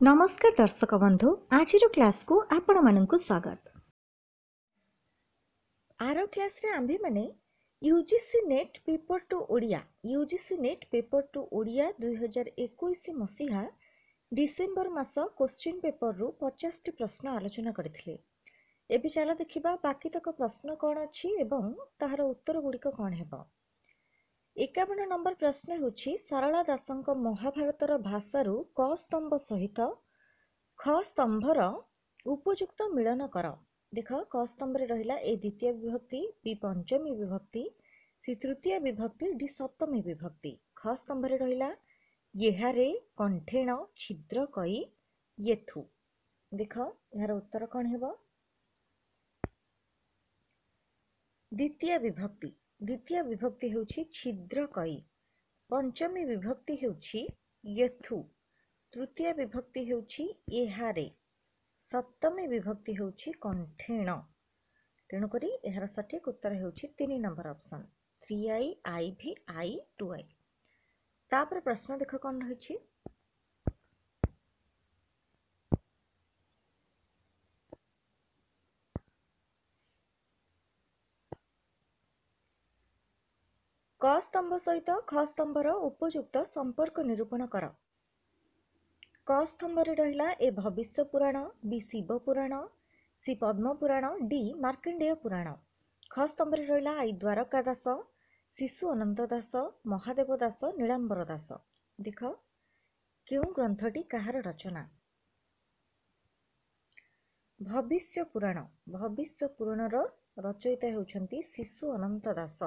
नमस्कार दर्शक बंधु आज क्लास को आपण मानक स्वागत। आर क्लास रे आम्भे माने UGC net paper two Odia 2021 मसीहा डिसेंबर मास क्वेश्चन पेपर रु 50 टी प्रश्न आलोचना करथिले। एबे चला देखिबा बाकी तक प्रश्न कोन अछि एवं ताहार उत्तर गुडिक कोन हेबो। 51 नंबर प्रश्न होछि सरला दासंक महाभारतर भाषारू क स्तंभ सहित ख स्तंभर उपयुक्त मिलन कर। देख क स्तंभ रे रहिला ए द्वितीय विभक्ति, बी पंचमी विभक्ति, सी तृतीय विभक्ति, डी सप्तमी विभक्ति। ख स्तंभ रे रहिला येहारे कंठेण छिद्र कई येथु। देख यार उत्तर कोन हेबो। द्वितीय विभक्ति होछि छिद्र कई, पंचमी विभक्ति होछि येथु, तृतीय विभक्ति होछि एहारे, सप्तमी विभक्ति होछि कंठेण। तेणु करी एहार सठिक उत्तर होछि 3 number option 3i IV I 2i। तापर प्रश्न देख कोन रहिछि। क स्तंभ सहित ख स्तंभर उपयुक्त संपर्क निरूपण कर। क स्तंभ रे रहिला ए भविष्य पुराण, बी शिव पुराण, सी पद्म पुराण, डी मार्कंडेय पुराण। ख स्तंभ रे रहिला आई द्वारका दास, शिशु अनंत दास, महादेव दास, नीलांबर दास। देख केउ ग्रंथटी कहार रचना। भविष्य पुराणर रचयिता हेउछंती शिशु अनंत दास।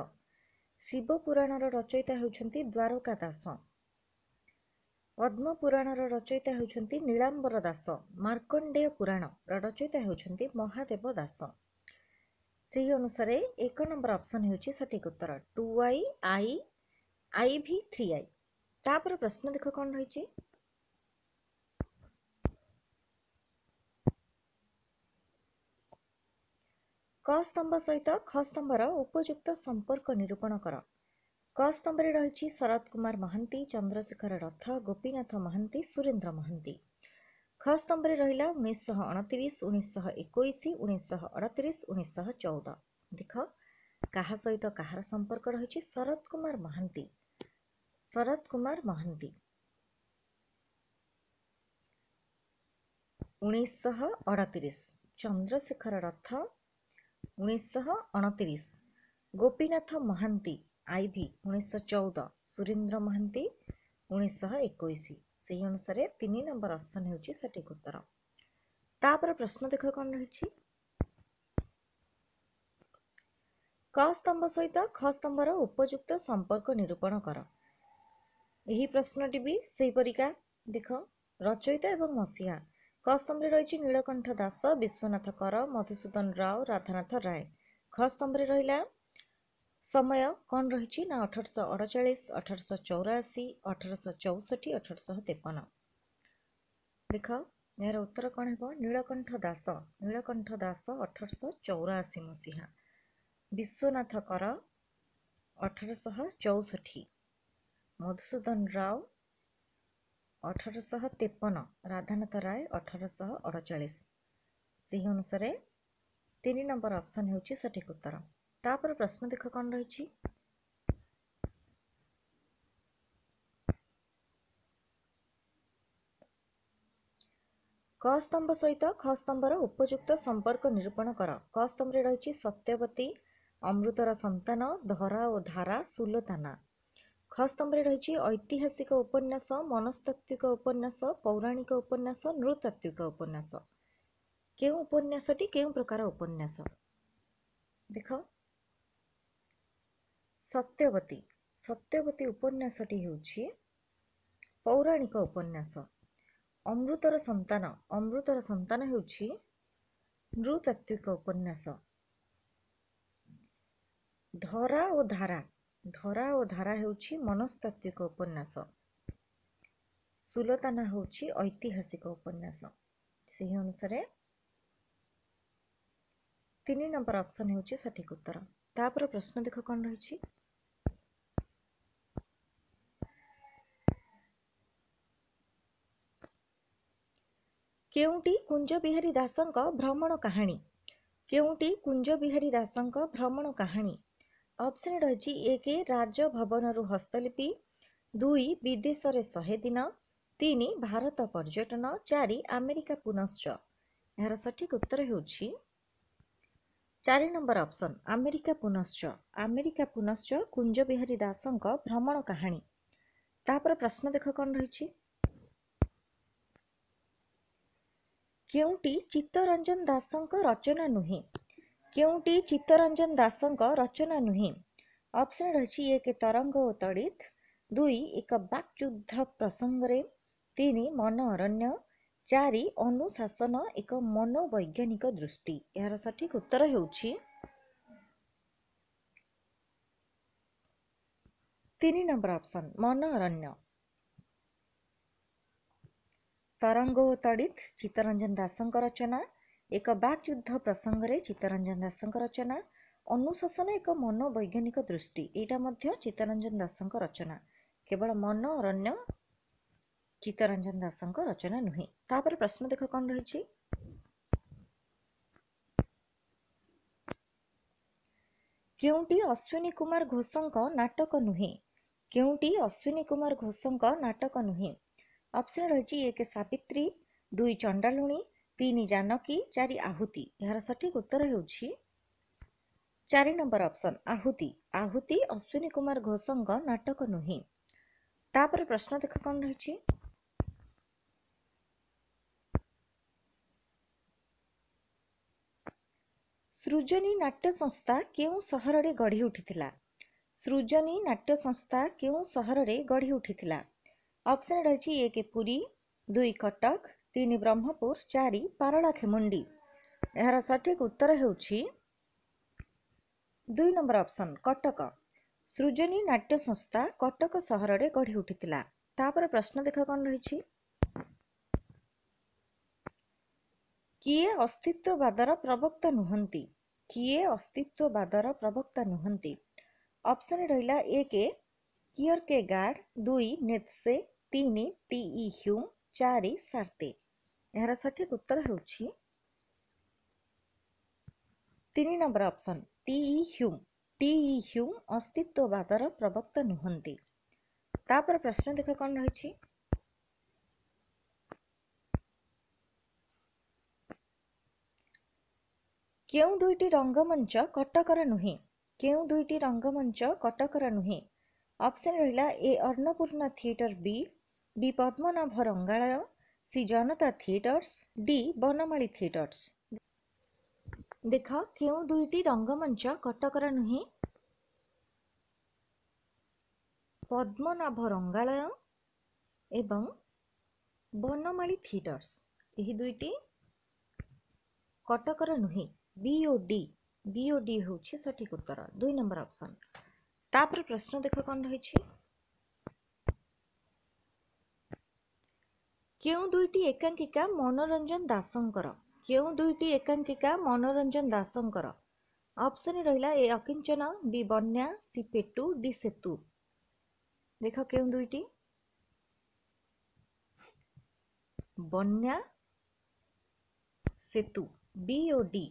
शिव पुराणर रचयिता हेउछंती द्वारका दास। पद्म पुराणर रचयिता हेउछंती नीलांबर दास। मार्कंडेय पुराणर रचयिता हेउछंती महादेव दास। सेही अनुसार 1 नंबर ऑप्शन हेउछि सठिक उत्तर 2i I IV 3i। तापर प्रश्न देख कोन रहिछि। क स्तंभ सहित ख स्तंभर उपयुक्त संपर्क निरूपण कर। क स्तंभ रे रहिछि शरद कुमार महांती, चंद्रशेखर रथ, गोपीनाथ महांती, सुरेंद्र महांती। ख स्तंभ रे रहिला 1929, 1921, 1938, 1914। देख काहा सहित काहार संपर्क रहिछि। शरद कुमार महांती 1938, चंद्रशेखर रथ 1929, गोपीनाथ महांती IV 1914, सुरेंद्र महांती 1921। सेही अनुसार 3 नंबर ऑप्शन हेउछि सठिक उत्तर। तापर प्रश्न देख कोन रहिछि। क स्तंभ सहित ख स्तंभर उपयुक्त संपर्क निरूपण कर। एही प्रश्नटी भी सेही परिका। देख रचयिता एवं मसीहा। क स्तंभ रे रहिछि नीलकंठ दास, विश्वनाथ कर, मधुसूदन राव, राधानाथ राय। ख स्तंभ रे रहिला समय कौन रही ना 1848, 1884, 1864, 1853। देख यार उत्तर कौन है। नीलकंठ दास 1884 मसीहा, विश्वनाथ कर 1864, मधुसूदन राव 1853, राधानाथ राय 1848। से अनुसार 3 नंबर ऑप्शन हेउछि सठिक उत्तर। तापर प्रश्न देख कौन रही। क स्तंभ सहित ख स्तंभर उपयुक्त संपर्क निरूपण कर। क स्तंभ रे रही सत्यवती, अमृतर संतान, धरा और धारा, सुलोताना। ख स्तंभ रे रही ऐतिहासिक उपन्यास, मनस्तात्विक उपन्यास, पौराणिक उपन्यास, नृतात्विक उपन्यास। केउ उपन्यासटी केउ प्रकार उपन्यास। देख सत्यवती उपन्यासटी हेउछि पौराणिक उपन्यास। अमृतर संतान हेउछि नृतात्विक उपन्यास। धरा ओ धारा हेउछि मनस्तात्विक उपन्यास। सुलोताना हेउछि ऐतिहासिक उपन्यास। सेही अनुसार 3 नंबर ऑप्शन हेउछि सठिक उत्तर। तापर प्रश्न देख कोन रहिछि। କେଉଁଟି କୁଞ୍ଜ ବିହାରୀ ଦାସଙ୍କ ଭ୍ରମଣ କାହାଣୀ? କେଉଁଟି କୁଞ୍ଜ ବିହାରୀ ଦାସଙ୍କ ଭ୍ରମଣ କାହାଣୀ? ଅପସନ୍ ରହିଛି 1 ରାଜଭବନରୁ ହସ୍ତଲିପି, 2 ବିଦେଶରେ 100 ଦିନ, 3 ଭାରତ ପର୍ଯ୍ୟଟନ, 4 ଆମେରିକା ପୁନଶ୍ଚ। ଏହାର ସଠିକ୍ ଉତ୍ତର ହେଉଛି 4 ନମ୍ବର ଅପସନ୍ ଆମେରିକା ପୁନଶ୍ଚ। ଆମେରିକା ପୁନଶ୍ଚ କୁଞ୍ଜ ବିହାରୀ ଦାସଙ୍କ ଭ୍ରମଣ କାହାଣୀ। ତାପରେ ପ୍ରଶ୍ନ ଦେଖ କ'ଣ ରହିଛି। କେଉଁଟି ଚିତ୍ତରଞ୍ଜନ ଦାସଙ୍କ ରଚନା ନୁହେଁ? କେଉଁଟି ଚିତ୍ତରଞ୍ଜନ ଦାସଙ୍କ ରଚନା ନୁହେଁ? ଅପସନ୍ ରହିଛି 1 ତରଙ୍ଗ ଓ ତଡ଼ିତ୍, 2 ଏକ ବାକ୍ଯୁଦ୍ଧ ପ୍ରସଙ୍ଗରେ, 3 ମନ ଅରଣ୍ୟ, 4 ଅନୁଶାସନ ଏକ ମନୋବୈଜ୍ଞାନିକ ଦୃଷ୍ଟି। ଏହାର ସଠିକ୍ ଉତ୍ତର ହେଉଛି 3 ନମ୍ବର ଅପସନ୍ ମନ ଅରଣ୍ୟ। ତରଙ୍ଗ ଓ ତଡ଼ିତ୍ ଚିତ୍ତରଞ୍ଜନ ଦାସଙ୍କ ରଚନା, ଏକ ବାକ୍ଯୁଦ୍ଧ ପ୍ରସଙ୍ଗରେ ଚିତ୍ତରଞ୍ଜନ ଦାସଙ୍କ ରଚନା, ଅନୁଶାସନ ଏକ ମନୋବୈଜ୍ଞାନିକ ଦୃଷ୍ଟି ଏଇଟା ମଧ୍ୟ ଚିତ୍ତରଞ୍ଜନ ଦାସଙ୍କ ରଚନା। କେବଳ ମନ ଅରଣ୍ୟ ଚିତ୍ତରଞ୍ଜନ ଦାସଙ୍କ ରଚନା ନୁହେଁ। ତାପରେ ପ୍ରଶ୍ନ ଦେଖ କ'ଣ ରହିଛି। କେଉଁଟି ଅଶ୍ୱିନୀ କୁମାର ଘୋଷଙ୍କ ନାଟକ ନୁହେଁ? କେଉଁଟି ଅଶ୍ୱିନୀ କୁମାର ଘୋଷଙ୍କ ନାଟକ ନୁହେଁ? ଅପସନ୍ ରହିଛି 1 ସାବିତ୍ରୀ, 2 ଚଣ୍ଡାଲୁଣୀ, 3 ଜାନକୀ, 4 ଆହୁତି। ଏହାର ସଠିକ୍ ଉତ୍ତର ହେଉଛି 4 ନମ୍ବର ଅପସନ୍ ଆହୁତି। ଆହୁତି ଅଶ୍ୱିନୀ କୁମାର ଘୋଷଙ୍କ ନାଟକ ନୁହେଁ। ତାପରେ ପ୍ରଶ୍ନ ଦେଖ କ'ଣ ରହିଛି। ସୃଜନୀ ନାଟ୍ୟ ସଂସ୍ଥା କେଉଁ ସହରରେ ଗଢ଼ି ଉଠିଥିଲା? ସୃଜନୀ ନାଟ୍ୟ ସଂସ୍ଥା କେଉଁ ସହରରେ ଗଢ଼ି ଉଠିଥିଲା? ଅପସନ୍ ରହିଛି 1 ପୁରୀ, 2 କଟକ, 3 ବ୍ରହ୍ମପୁର, 4 ପାରଳାଖେମୁଣ୍ଡି। ଏହାର ସଠିକ୍ ଉତ୍ତର ହେଉଛି 2 ନମ୍ବର ଅପସନ୍ କଟକ। ସୃଜନୀ ନାଟ୍ୟ ସଂସ୍ଥା କଟକ ସହରରେ ଗଢ଼ି ଉଠିଥିଲା। ତାପରେ ପ୍ରଶ୍ନ ଦେଖ କ'ଣ ରହିଛି। କିଏ ଅସ୍ତିତ୍ୱବାଦର ପ୍ରବକ୍ତା ନୁହନ୍ତି? କିଏ ଅସ୍ତିତ୍ୱବାଦର ପ୍ରବକ୍ତା ନୁହନ୍ତି? ଅପସନ୍ ରହିଲା 1 କିୟରକେଗାର୍ଡ, 2 ନିତ୍ସେ, 3 ଟି.ଇ. ହ୍ୟୁମ୍, 4 ସାର୍ତ୍ରେ। ଏହାର ସଠିକ୍ ଉତ୍ତର ହେଉଛି 3 number option TE. Hume. TE. Hume ଅସ୍ତିତ୍ୱବାଦର ପ୍ରବକ୍ତା ନୁହନ୍ତି। ତାପରେ ପ୍ରଶ୍ନ ଦେଖ କ'ଣ ରହିଛି। କେଉଁ ଦୁଇଟି ରଙ୍ଗମଞ୍ଚ କଟକର ନୁହେଁ? କେଉଁ ଦୁଇଟି ରଙ୍ଗମଞ୍ଚ କଟକର ନୁହେଁ? ଅପସନ୍ ରହିଲା ଏ ଅନ୍ନପୂର୍ଣ୍ଣା ଥିଏଟର ବି ପଦ୍ମନାଭ ରଙ୍ଗାଳୟ, ସି ଜନତା ଥିଏଟର୍ସ, ଡି ବନମାଳୀ ଥିଏଟର୍ସ। ଦେଖ କେଉଁ ଦୁଇଟି ରଙ୍ଗମଞ୍ଚ କଟକର ନୁହେଁ? ପଦ୍ମନାଭ ରଙ୍ଗାଳୟ ଏବଂ ବନମାଳୀ ଥିଏଟର୍ସ। ଏହି ଦୁଇଟି କଟକର ନୁହେଁ। ବି ଓ ଡି ହେଉଛି ସଠିକ୍ ଉତ୍ତର 2 ନମ୍ବର ଅପସନ୍। ତାପରେ ପ୍ରଶ୍ନ ଦେଖ କ'ଣ ରହିଛି। କେଉଁ ଦୁଇଟି ଏକାଙ୍କିକା ମନୋରଞ୍ଜନ ଦାସଙ୍କର? କେଉଁ ଦୁଇଟି ଏକାଙ୍କିକା ମନୋରଞ୍ଜନ ଦାସଙ୍କର? ଅପସନ୍ ରହିଲା ଏ ଅକିଞ୍ଚନ, ବି ବନ୍ୟା, ସି ପେଟୁ, ଡି ସେତୁ। ଦେଖ କେଉଁ ଦୁଇଟି। ବନ୍ୟା, ସେତୁ, ବି ଓ ଡି।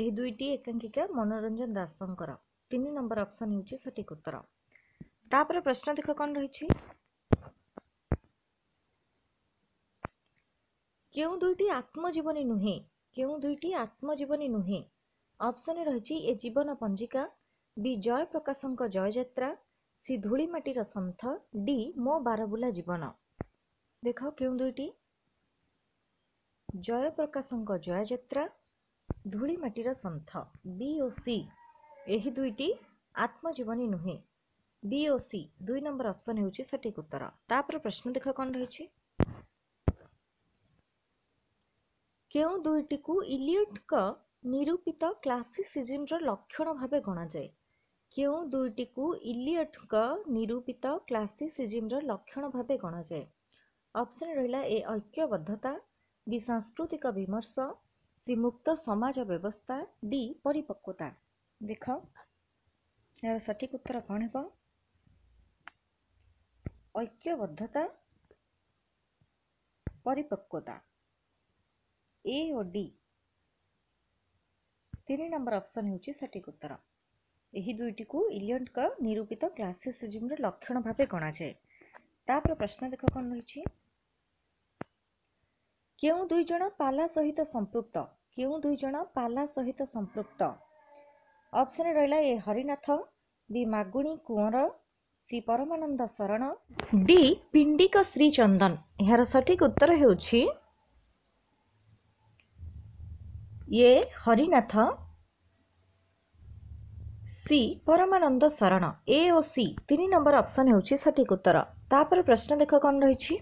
ଏହି ଦୁଇଟି ଏକାଙ୍କିକା ମନୋରଞ୍ଜନ ଦାସଙ୍କର। 3 ନମ୍ବର ଅପସନ୍ ହେଉଛି ସଠିକ୍ ଉତ୍ତର। ତାପରେ ପ୍ରଶ୍ନ ଦେଖ କ'ଣ ରହିଛି। କେଉଁ ଦୁଇଟି ଆତ୍ମଜୀବନୀ ନୁହେଁ? କେଉଁ ଦୁଇଟି ଆତ୍ମଜୀବନୀ ନୁହେଁ? ଅପସନ୍ ରହିଛି ଏ ଜୀବନ ପଞ୍ଜିକା, ବି ଜୟପ୍ରକାଶଙ୍କ ଜୟଯାତ୍ରା, ସି ଧୂଳିମାଟିର ସନ୍ଥ, ଡି ମୋ ବାରବୁଲା ଜୀବନ। ଦେଖ କେଉଁ ଦୁଇଟି। ଜୟପ୍ରକାଶଙ୍କ ଜୟଯାତ୍ରା, ଧୂଳିମାଟିର ସନ୍ଥ। ବି ଓ ସି ଏହି ଦୁଇଟି ଆତ୍ମଜୀବନୀ ନୁହେଁ। ବି ଓ ସି 2 ନମ୍ବର ଅପସନ୍ ହେଉଛି ସଠିକ୍ ଉତ୍ତର। ତାପରେ ପ୍ରଶ୍ନ ଦେଖ କ'ଣ ରହିଛି। କେଉଁ ଦୁଇଟିକୁ ଇଲିୟଟଙ୍କ ନିରୂପିତ କ୍ଲାସିସିଜିମ୍ର ଲକ୍ଷଣ ଭାବେ ଗଣାଯାଏ? କେଉଁ ଦୁଇଟିକୁ ଇଲିୟଟଙ୍କ ନିରୂପିତ କ୍ଲାସିସିଜିମ୍ର ଲକ୍ଷଣ ଭାବେ ଗଣାଯାଏ? ଅପସନ୍ ରହିଲା ଏ ଐକ୍ୟବଦ୍ଧତା, ବି ସାଂସ୍କୃତିକ ବିମର୍ଶ, ସି ମୁକ୍ତ ସମାଜ ବ୍ୟବସ୍ଥା, ଡି ପରିପକ୍ୱତା। ଦେଖ ଏହାର ସଠିକ୍ ଉତ୍ତର କ'ଣ ହେବ। ଐକ୍ୟବଦ୍ଧତା, ପରିପକ୍ୱତା। ए और डी 3 नंबर ऑप्शन होची सटीक उत्तर। एही दुईटी को इलियट का निरूपित क्लासिसिज्म रे लक्षण भावे गणा जाए। तापर प्रश्न देख कौन रही केउ दुई जण पाला सहित संपृक्त केउ दुई जण पाला सहित संपृक्त ऑप्शन रहिला ए हरिनाथ बी मागुणी कुंवर सी परमानंद शरण डी पिंडिक श्रीचंदन। यार सठिक उत्तर हेउछि ए हरिनाथ सी परमानंद शरण। ए और सी 3 नंबर ऑप्शन हेउछि सठिक उत्तर। तापर प्रश्न देख कौन रही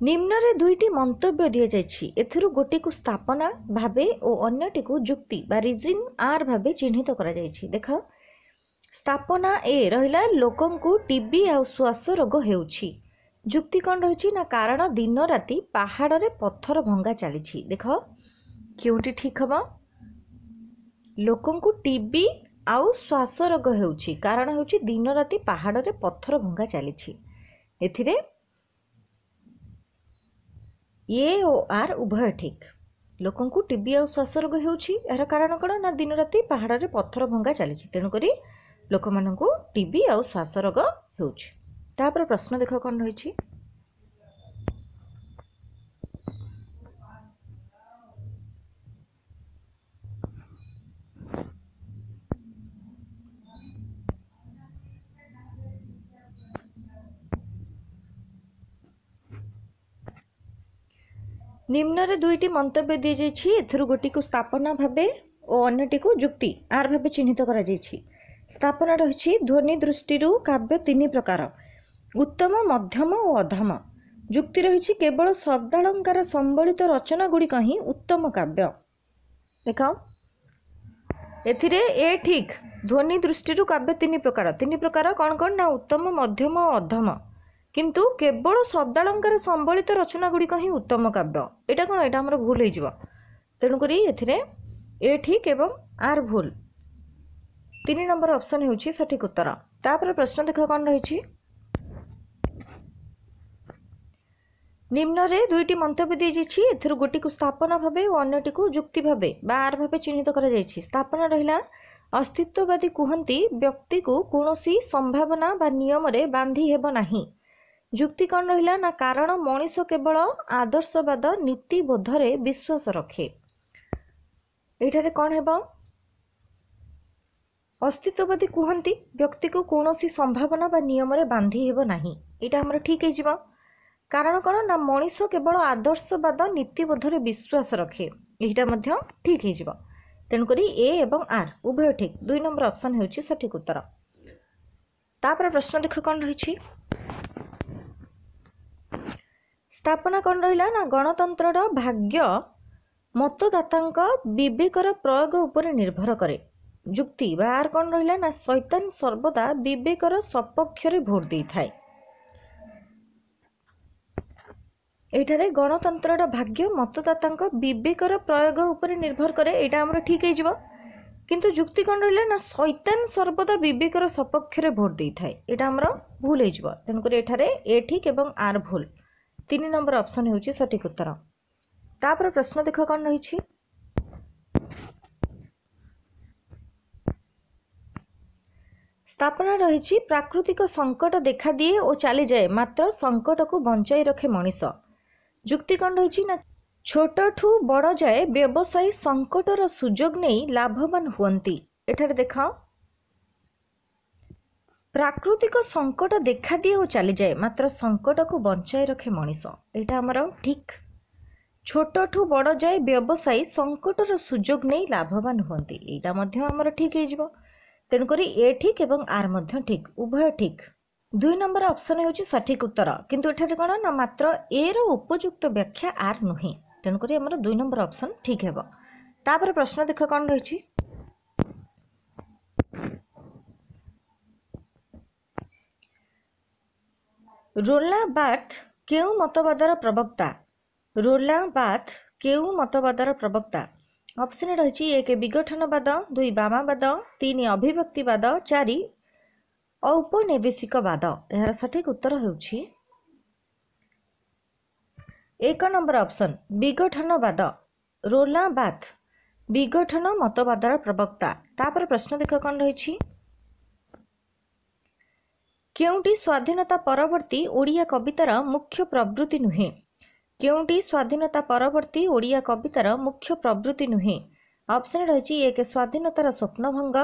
निम्न रे दुईटी मंतव्य दिया जायछि एथिरु गोटी को स्थापना भावे और अन्यटी को जुक्ति बा रीजन आर भावे चिन्हित करा जायछि। देख स्थापना ए रहिला लोकन को टीबी आ श्वास रोग हेउछि। जुक्ति कौन रही ना कारण दिन राति पहाड़ रे पत्थर भंगा चली। देख क्योंटी ठीक हम लोकन को टीबी आउ श्वास रोग हेउछि कारण हेउछि दिन राति पहाड़ रे पत्थर भंगा चली। एथिरे ए और आर उभय ठीक। लोकन को टीबी आ श्वास रोग हेउछि यार कारण कौन ना दिन राति पहाड़ रे पत्थर भंगा चली तेणुक लोक मान को टीबी आ श्वास रोग हेउछि। तापर प्रश्न देख कौन रही निम्न रे दुईटी मंतव्य दी जाइछि एथिरु गोटी को स्थापना भावे और अन्यटी को जुक्ति आर भावे चिन्हित करा जाइछि। स्थापना रही ध्वनि दृष्टि काव्य 3 प्रकार उत्तम मध्यम और अधम। जुक्ति रही केवल शब्दालंकार संबलित रचना गुड़िक ही उत्तम काव्य। देख एथिरे ए ठीक ध्वनि दृष्टि काव्य 3 प्रकार कौन कौन ना उत्तम मध्यम और अधम किंतु केवल शब्दालंकार संबलित रचना गुड़िक ही उत्तम काव्य। एटा कौन एटा हमर भूल हो तेणुक ए ठीक एवं आर भूल 3 नंबर ऑप्शन हेउछि सठिक उत्तर। तापर प्रश्न देख कौन रही निम्न रे दुईटी मंतव्य दी जाइछि एथिरु गोटी को स्थापना भावे और अन्यटी को जुक्ति भावे बा आर भावे चिन्हित करा जाइछि। स्थापना रहिला अस्तित्ववादी कुहंती व्यक्ति को कौनसी संभावना बा नियम रे बांधी हेबो नाही। जुक्ति कौन रहिला ना कारण मनीष केवल आदर्शवाद नीति बोधरे विश्वास रखे। एठारे कौन हेबो अस्तित्ववादी कुहंती व्यक्ति को कौनसी संभावना बा नियम रे बांधी हेबो नाही। एटा हमर ठीक हेजिबो कारण कौन ना मनीष केवल आदर्शवाद नीति बोधरे विश्वास रखे। एटा मध्य ठीक हेजिबो तेणुक ए एवं आर उभय ठीक 2 नंबर ऑप्शन हेउछि सठिक उत्तर। तापर प्रश्न देख कौन रही स्थापना कौन रहिला ना गणतंत्र भाग्य मतदातांक विवेकर प्रयोग उपर निर्भर करे। जुक्ति बा आर कौन रहिला ना शैतान सर्वदा विवेकर सपक्ष रे भोट देई थाए। एठारे गणतंत्र भाग्य मतदातांक विवेकर प्रयोग उपर निर्भर करे एटा हमर ठीक हेजिबो किंतु जुक्ति कौन रहिला ना शैतान सर्वदा विवेकर सपक्ष रे भोट देई थाए एटा हमर भूल हेजिबो तेणुक एठारे ए ठीक एवं आर भूल 3 नंबर ऑप्शन हेउछि सठिक उत्तर। तापर प्रश्न देख कौन रही स्थापना रही प्राकृतिक संकट देखा दिए और चली जाए मात्र संकट को बंचाई रखे मनीष। जुक्ति कौन रही ना छोटठू बड़ जाए व्यवसायी संकटर सुजोग नहीं लाभवान हुअंती। एठारे देखा प्राकृतिक संकट देखा दिए और चली जाए मात्र संकट को बंचाई रखे मनीष। एटा हमर ठीक छोटठू बड़ जाए व्यवसायी संकटर सुजोग नहीं लाभवान हुअंती एटा मध्य हमर ठीक हेजिबो तेणुक ए ठीक एवं आर मध्य ठीक उभय ठीक 2 नंबर ऑप्शन हेउछि सठिक उत्तर किंतु एठारे कोन ना मात्र ए रो उपयुक्त व्याख्या आर नुहे तेणुक हमर 2 नंबर ऑप्शन ठीक हेबो। तापर प्रश्न देख कौन रही रोला बाथ केउ मतवादर प्रवक्ता। रोला बाथ केउ मतवादर प्रवक्ता ऑप्शन रही 1 विघटनवाद 2 वामवाद 3 अभिव्यक्तिवाद 4 औपनिवेशिकवाद। यार सठिक उत्तर हेउछि एक नंबर ऑप्शन विघटनवाद रोला बाथ विघटन मतवादर प्रवक्ता। तापर प्रश्न देख कौन रही केउंटी स्वाधीनता परवर्ती ओडिया कवितार मुख्य प्रवृत्ति नुहे केउंटी स्वाधीनता परवर्ती ओडिया कवितार मुख्य प्रवृत्ति नुहे। ऑप्शन रही एक स्वाधीनतार स्वप्नभंग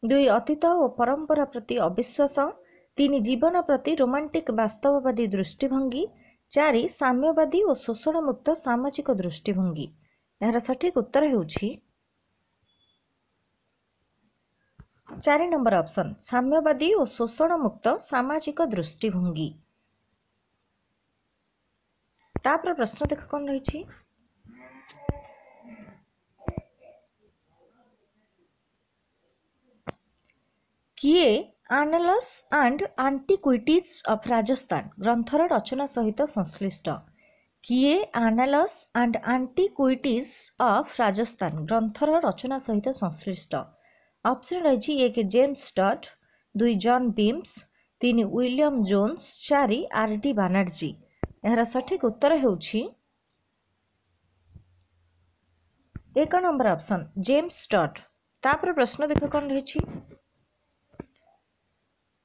दुई अतीत और परंपरा प्रति अविश्वास तीन जीवन प्रति रोमांटिक वास्तववादी दृष्टिभंगी चारि साम्यवादी और शोषण मुक्त सामाजिक दृष्टिभंगी। यार सठिक उत्तर हेउछि 4 नंबर ऑप्शन साम्यवादी और शोषण मुक्त सामाजिक दृष्टिभंगी। तापर प्रश्न देख कौन रही किए आनलस एंड एंटिक्विटीज ऑफ राजस्थान ग्रंथर रचना सहित संश्लिष्ट किए आनालस एंड एंटिक्विटीज ऑफ राजस्थान ग्रंथर रचना सहित संश्लिष्ट। ऑप्शन रही एक जेम्स टड दुई जॉन बीम्स तीन विलियम जोन्स चारि आर.डी. बानर्जी। यार सठिक उत्तर हेउछि 1 नंबर ऑप्शन जेम्स टड। तापर प्रश्न देख कौन रही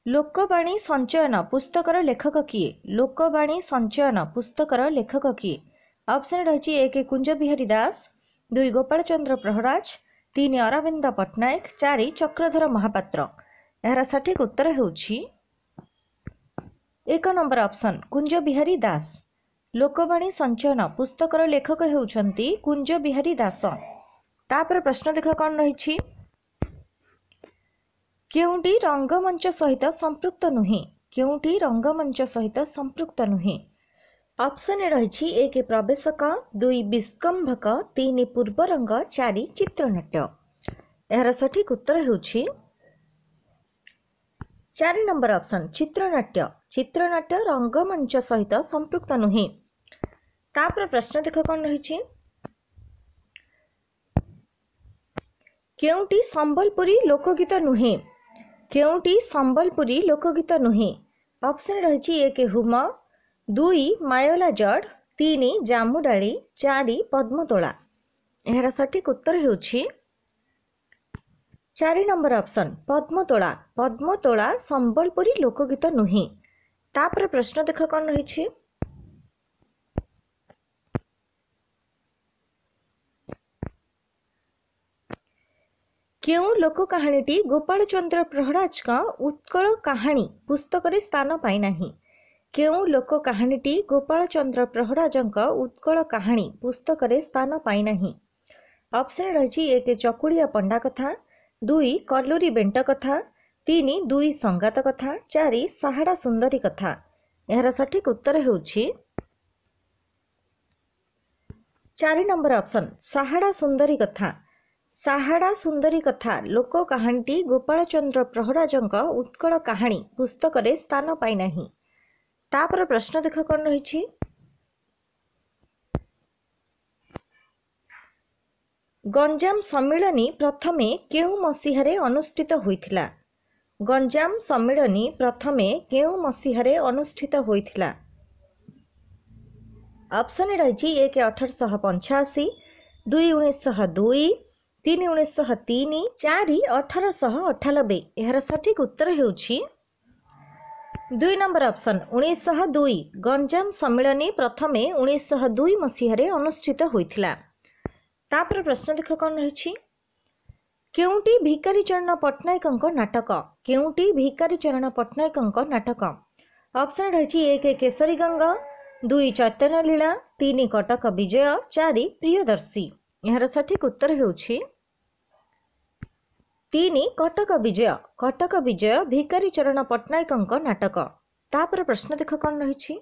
लोकवाणी संचयन पुस्तकर लेखक किए लोकवाणी संचयन पुस्तकर लेखक किए। ऑप्शन रही एक कुंज बिहारी दास दुई गोपाल चंद्र प्रहराज तीन अरविंद पट्टनायक चारि चक्रधर महापात्र। यार सठिक उत्तर हेउछि 1 नंबर ऑप्शन कुंज बिहारी दास। लोकवाणी संचयन पुस्तकर लेखक हेउछंती कुंज बिहारी दास। तापर प्रश्न देख कौन रही केउंटी रंगमंच सहित संपृक्त नुहे केउंटी रंगमंच सहित संपृक्त नुहे। ऑप्शन रही एक प्रवेशक दुई विस्कंभक तीन पूर्वरंग चारि चित्रनाट्य। यार सठिक उत्तर हेउछि 4 नंबर ऑप्शन चित्रनाट्य। चित्रनाट्य रंगमंच सहित संपृक्त नुहे। तापर प्रश्न देख कौन रही केउंटी संबलपुरी लोकगीत नुहे केउंटी संबलपुरी लोकगीत नुहे। ऑप्शन रही एक हुम दुई मायोला जड़ तीन जामुडाली चारि पद्मतोला। यार सठिक उत्तर हेउछि 4 नंबर ऑप्शन पद्मतोला। पद्मतोला संबलपुरी लोकगीत नुहे। तापर प्रश्न देख कौन रही केउं लोक कहानीटी गोपाल चंद्र प्रहराज का उत्कल कहानी पुस्तक रे स्थान पाई नाही केउं लोक कहानीटी गोपाल चंद्र प्रहराज का उत्कल कहानी पुस्तक रे स्थान पाई नाही। ऑप्शन रही एक चकुड़िया पंडा कथा दुई कलूरी बेंट कथा तीन दुई संगात कथा चारि साहाड़ा सुंदरी कथा। यार सठिक उत्तर हेउछि 4 नंबर ऑप्शन साहाड़ा सुंदरी कथा। साहाड़ा सुंदरी कथा लोक कहानीटी गोपाल चंद्र प्रहराज उत्कल कहानी पुस्तक रे स्थान पाई नाही। तापर प्रश्न देख कौन रही गंजाम सम्मिलनी प्रथमे केउ मसीहारे अनुष्ठित होइथिला गंजाम सम्मिलनी प्रथमे केउ मसीहारे अनुष्ठित होइथिला। ऑप्शन रही एक 1885 दुई 1902 तीन 1903 चारि 1898। यार सठिक उत्तर हेउछि 2 नंबर ऑप्शन 1902 गंजाम सम्मिलनी प्रथमे 1902 मसीहारे अनुष्ठित होइथिला। तापर प्रश्न देख कौन रही केउंटी भिकारी चरण पट्टनायक नाटक केउंटी भिकारी चरण पट्टनायक नाटक। ऑप्शन रही एक केसरी गंगा दुई चैतन्य लीला तीन कटक विजय चारि प्रियदर्शी। यार सठिक उत्तर हेउछि 3 कटक विजय भिकारी चरण पट्टनायक नाटक। तापर प्रश्न देख कौन रही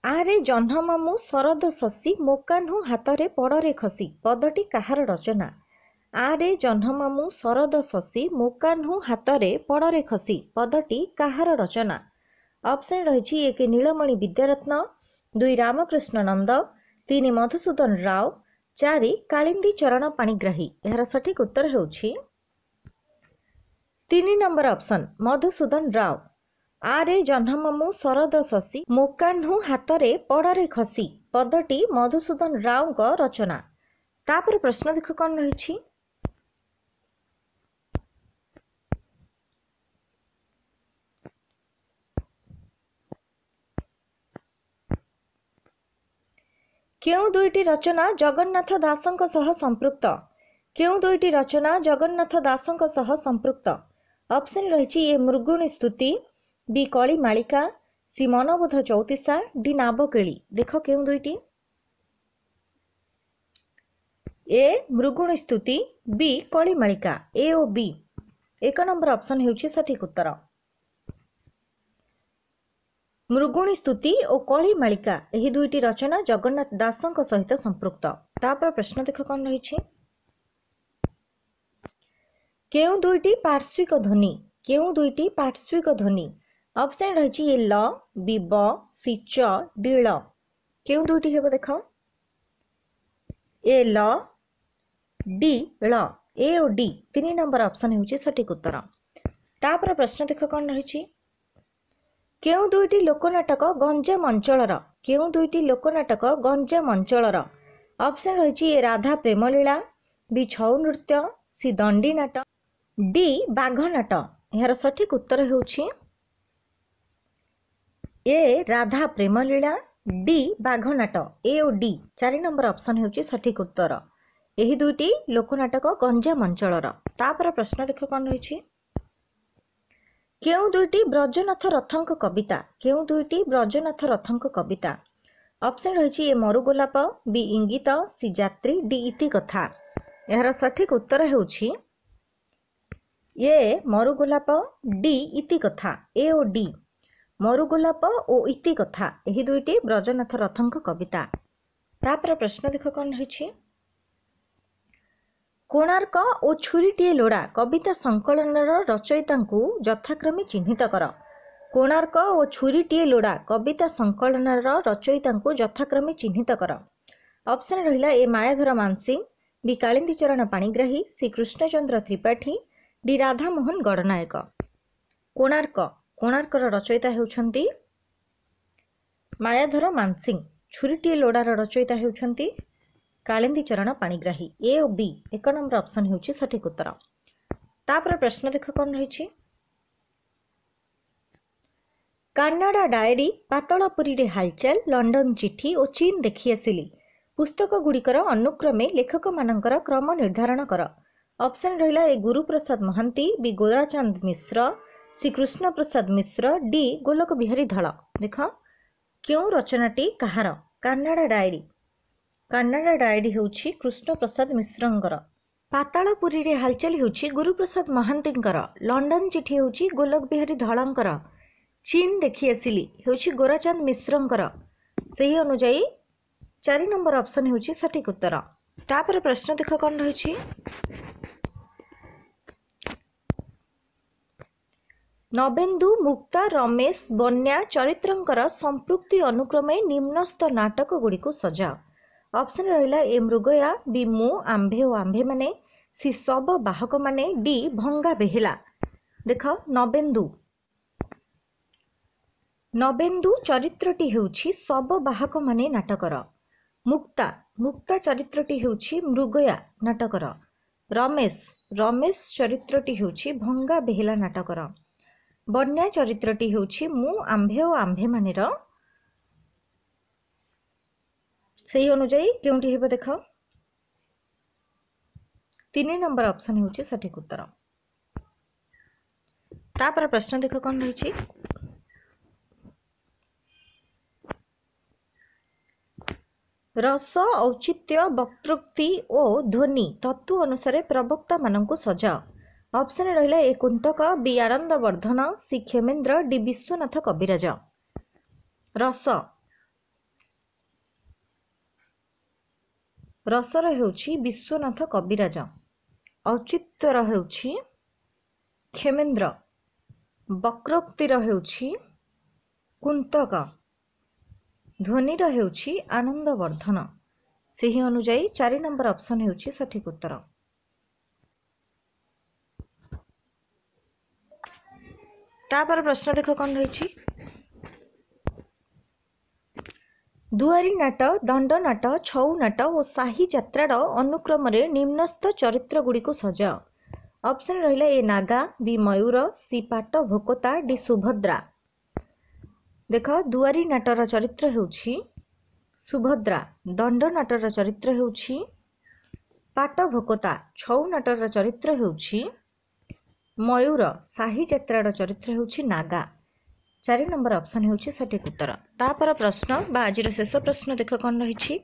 आरे जह्नमामु शरद शशी मोकान्हु हातरे पड़रे खसी पदटी काहार रचना। आरे जह्नमामु शरद शशी मोकान्हु हातरे पड़रे खसी पदटी काहार रचना। ऑप्शन रही एक नीलमणि विद्यारत्न दुई रामकृष्ण नंद तीन मधुसूदन राव चारि कालिंदी चरण पाणिग्राही। यार सठिक उत्तर हेउछि तीन नंबर ऑप्शन मधुसूदन राव। आरे जह्नममु शरद शशी मोकान्हु हातरे पड़ारे खसी पदटी मधुसूदन राव को रचना। तापर प्रश्न देख कौन रही। केउं दुईटी रचना जगन्नाथ दासଙ୍କ सह संपृक्त? केउं दुईटी रचना जगन्नाथ दासଙ୍କ सह संपृक्त? ऑप्शन रही ए मृगुणी स्तुति, बी कली मालिका, सी मनबोध चौतीसा, डी नाबकेली। देख केउं दुईटी। ए मृगुणी स्तुति, बी कली मालिका। ए ओ बी एक नंबर ऑप्शन होउछि सठिक उत्तर। मृगुणी स्तुति और कली मालिका यही दुईटी रचना जगन्नाथ दासଙ୍କ सहित संपृक्त। तापर प्रश्न देख कौन रही। केउं दुईटी पार्श्विक ध्वनि? केउं दुईटी पार्श्विक ध्वनि? ऑप्शन रही ए ल, बी ब, सी च, डी ळ। केउं दुईटी हेबो देख। ए ल, डी ळ। ए और डी तीन नंबर ऑप्शन होउछि सठिक उत्तर। तापर प्रश्न देख कौन रही। केउं दुईटी लोकनाटक गंजाम अंचलर? केउं दुईटी लोकनाटक गंजाम अंचलर? ऑप्शन रही ए राधा प्रेमलीला, बी छऊ नृत्य, सी दंडी नाट, डी बाघ नाट। यार सठिक उत्तर होउछि ए राधा प्रेमलीला, डी बाघ नाट। ए और डी 4 नंबर ऑप्शन होउछि सठिक उत्तर। यही दुईटी लोकनाटक गंजाम अंचलर। तापर प्रश्न देख कौन रही। केउं दुईटी ब्रजनाथ रथଙ୍କ कविता? केउं दुईटी ब्रजनाथ रथଙ୍କ कविता? ऑप्शन रही ए मरुगोलाप, बी इंगित, सी जात्री, डी इति कथा। यार सठिक उत्तर होउछि ए मरुगोलाप, डी इति कथा। ए और डी मरुगोलाप और इति कथा यही दुईटी ब्रजनाथ रथଙ୍କ कविता। तापर प्रश्न देख कौन रही। कोणार्क और छुरीटीए लोड़ा कविता संकलनर रचयितांकु यथाक्रमे चिन्हित कर। कोणार्क और छुरीटीए लोड़ा कविता संकलनर रचयितांकु यथाक्रमे चिन्हित कर। ऑप्शन रहिला ए मायाधर मानसिंह, बी कालिंदी चरण पाणिग्राही, सी कृष्णचंद्र त्रिपाठी, डी राधामोहन गणनायक। कोणार्क कोणार्कर रचयिता हेउछंती मायाधर मानसिंह। छुरीटीए लोड़ार रचयिता हेउछंती कालिंदी चरण पाणिग्राही। ए और बी एक नंबर ऑप्शन होउछि सठिक उत्तर। तापर प्रश्न देख कौन रही। कानाडा डायरी, पातळपुरी रे हालचाल, लंडन चिठी और चीन देखि आसिली पुस्तक गुड़िकर अनुक्रमे लेखक मानकर क्रम निर्धारण कर। ऑप्शन रहिला A Guruprasad Mohanty, B Gorachand Mishra, C Krishna Prasad Mishra, D Golak Bihari Dhal. देख क्यों रचनाटी कहार? Canada diary. कानाडा डायरी होउछि कृष्ण प्रसाद मिश्रंकर। पातालपुरी रे हालचाल होउछि गुरुप्रसाद महांतींकर। लंडन चिठी होउछि गोलक बिहारी धळंकर। चीन देखि आसिली होउछि गोराचंद मिश्रंकर। सही अनुଯାयी 4 नंबर ऑप्शन होउछि सठिक उत्तर। तापर प्रश्न देख कौन रही। नवेन्दु, मुक्ता, रमेश, बन्या चरित्रंकर संपृक्ति अनुक्रमे निम्नस्थ नाटक गुड़िक सजा। ऑप्शन रहिला ए मृगया, बी मु आंभे और आंभे माने, सी सब बाहक माने, डी भंगा बेहेला। देख नवेन्दु। नवेन्दु चरित्रटी हेउछि सब बाहक माने नाटकर। मुक्ता मुक्ता चरित्रटी हेउछि मृगया नाटकर। रमेश रमेश चरित्रटी हेउछि भंगा बेहेला नाटकर। बन्या चरित्रटी हेउछि मु आंभे और आंभे मानेर। सही अनुଯାयी केउंटी हेबो देख 3 नंबर ऑप्शन होउछि सठिक उत्तर। तापर प्रश्न देख कौन रही। रस, औचित्य, वक्तृक्ति और ध्वनि तत्व अनुसार प्रवक्ता मानंकु सजा। ऑप्शन रहिला ए कुंतक, बी आनंद वर्धन, सी क्षेमेन्द्र, डी विश्वनाथ कविराज। रस रसर हेउछि विश्वनाथ कविराज। औचित्यर हेउछि क्षेमेन्द्र। वक्रोक्तिर हेउछि कुंतक। ध्वनिर हेउछि आनंद वर्धन। सही अनुଯାयी 4 नंबर ऑप्शन हेउछि सठिक उत्तर। तापर प्रश्न देख कौन रही दुआरी नाट दंड नाट छौ नाट और शाही यात्रार अनुक्रम निम्नस्थ चरित्र गुड़िक सजाओ। ऑप्शन रहिला ए नागा, बी मयूर, सी पाट भोकता, डी सुभद्रा। देख दुआरी नाटर चरित्र हेउछि सुभद्रा, दंड नाटर चरित्र हेउछि पाट भोकता, छौ नाटर चरित्र हेउछि मयूर, शाही यात्रार चरित्र हेउछि नागा। 4 नंबर ऑप्शन हेउछि सठिक उत्तर। तापर प्रश्न बा आज शेष प्रश्न देख कौन रही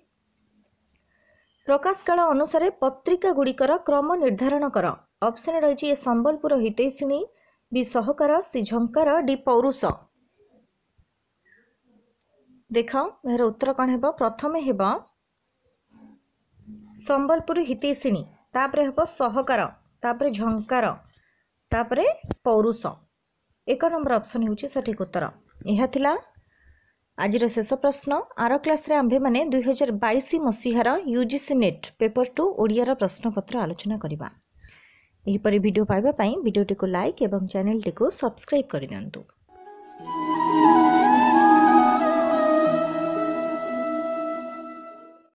प्रकाश काल अनुसार पत्रिका गुड़िकर क्रम निर्धारण कर। ऑप्शन रही ए संबलपुर हितैषिणी, बी सहकार, सी झंकार, डी पौरुष। देख यार उत्तर कौन हेब प्रथमे हेब संबलपुर हितैषिणी, तापरे हेब सहकार, तापरे झंकार, तापरे पौरुष। 1 नंबर ऑप्शन हेउछि सठिक उत्तर। यह थिला आज शेष प्रश्न। आर क्लास रे आंभे माने 2022 मसीहार यूजीसी नेट पेपर 2 ओडिया प्रश्नपत्र आलोचना करिबा। एही परि वीडियो पाइबा पई वीडियोटी को लाइक एवं चैनल टी को सब्सक्राइब करि दियंतु।